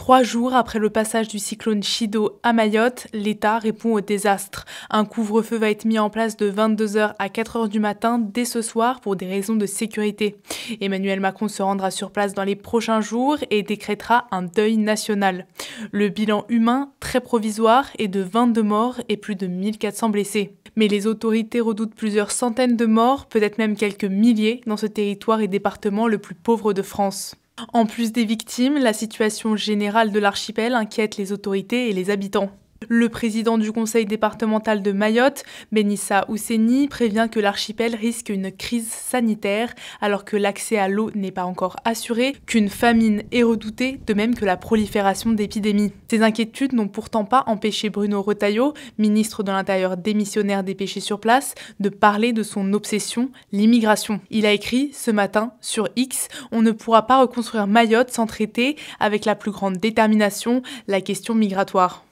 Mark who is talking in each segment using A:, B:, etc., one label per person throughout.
A: 3 jours après le passage du cyclone Chido à Mayotte, l'État répond au désastre. Un couvre-feu va être mis en place de 22h à 4h du matin dès ce soir pour des raisons de sécurité. Emmanuel Macron se rendra sur place dans les prochains jours et décrétera un deuil national. Le bilan humain, très provisoire, est de 22 morts et plus de 1400 blessés. Mais les autorités redoutent plusieurs centaines de morts, peut-être même quelques milliers, dans ce territoire et département le plus pauvre de France. En plus des victimes, la situation générale de l'archipel inquiète les autorités et les habitants. Le président du conseil départemental de Mayotte, Benissa Ousseni, prévient que l'archipel risque une crise sanitaire alors que l'accès à l'eau n'est pas encore assuré, qu'une famine est redoutée, de même que la prolifération d'épidémies. Ces inquiétudes n'ont pourtant pas empêché Bruno Retailleau, ministre de l'Intérieur démissionnaire dépêché sur place, de parler de son obsession, l'immigration. Il a écrit ce matin sur X « On ne pourra pas reconstruire Mayotte sans traiter avec la plus grande détermination la question migratoire ».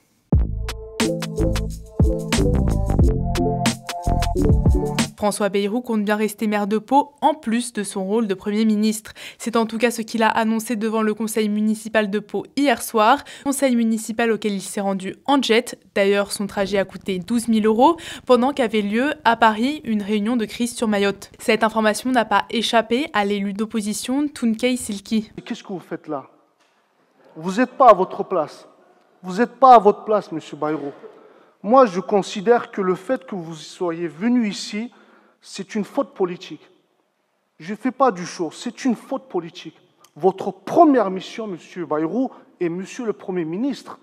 A: François Bayrou compte bien rester maire de Pau, en plus de son rôle de Premier ministre. C'est en tout cas ce qu'il a annoncé devant le conseil municipal de Pau hier soir, conseil municipal auquel il s'est rendu en jet. D'ailleurs, son trajet a coûté 12 000 €, pendant qu'avait lieu à Paris une réunion de crise sur Mayotte. Cette information n'a pas échappé à l'élu d'opposition Tunkay Silki.
B: Qu'est-ce que vous faites là? Vous n'êtes pas à votre place. Vous n'êtes pas à votre place, M. Bayrou. Moi, je considère que le fait que vous soyez venu ici, c'est une faute politique. Je ne fais pas du show, c'est une faute politique. Votre première mission, M. Bayrou et M. le Premier ministre,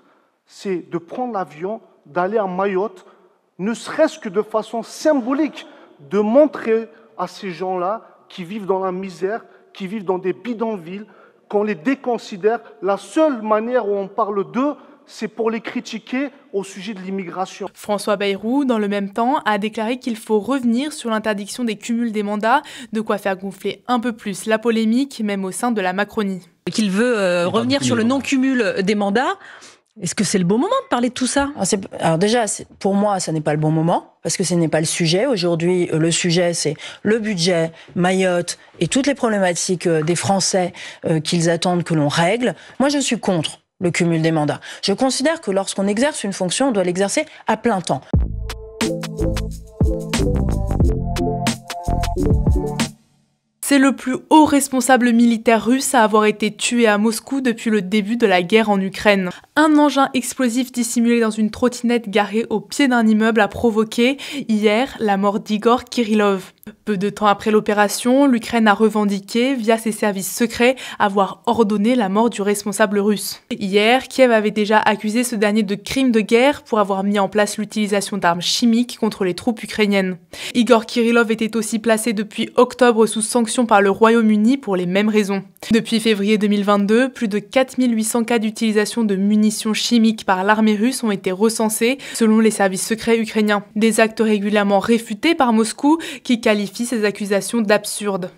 B: c'est de prendre l'avion, d'aller à Mayotte, ne serait-ce que de façon symbolique, de montrer à ces gens-là qui vivent dans la misère, qui vivent dans des bidonvilles, qu'on les déconsidère. La seule manière où on parle d'eux, c'est pour les critiquer au sujet de l'immigration.
A: François Bayrou, dans le même temps, a déclaré qu'il faut revenir sur l'interdiction des cumuls des mandats, de quoi faire gonfler un peu plus la polémique, même au sein de la Macronie.
C: Qu'il veut revenir sur le non-cumul des mandats. Est-ce que c'est le bon moment de parler de tout ça?
D: Alors déjà, pour moi, ça n'est pas le bon moment, parce que ce n'est pas le sujet. Aujourd'hui, le sujet, c'est le budget, Mayotte et toutes les problématiques des Français qu'ils attendent que l'on règle. Moi, je suis contre le cumul des mandats. Je considère que lorsqu'on exerce une fonction, on doit l'exercer à plein temps.
A: C'est le plus haut responsable militaire russe à avoir été tué à Moscou depuis le début de la guerre en Ukraine. Un engin explosif dissimulé dans une trottinette garée au pied d'un immeuble a provoqué, hier, la mort d'Igor Kirillov. Peu de temps après l'opération, l'Ukraine a revendiqué, via ses services secrets, avoir ordonné la mort du responsable russe. Hier, Kiev avait déjà accusé ce dernier de crime de guerre pour avoir mis en place l'utilisation d'armes chimiques contre les troupes ukrainiennes. Igor Kirillov était aussi placé depuis octobre sous sanction par le Royaume-Uni pour les mêmes raisons. Depuis février 2022, plus de 4800 cas d'utilisation de munitions chimiques par l'armée russe ont été recensés, selon les services secrets ukrainiens. Des actes régulièrement réfutés par Moscou, qui qualifie ces accusations d'absurdes.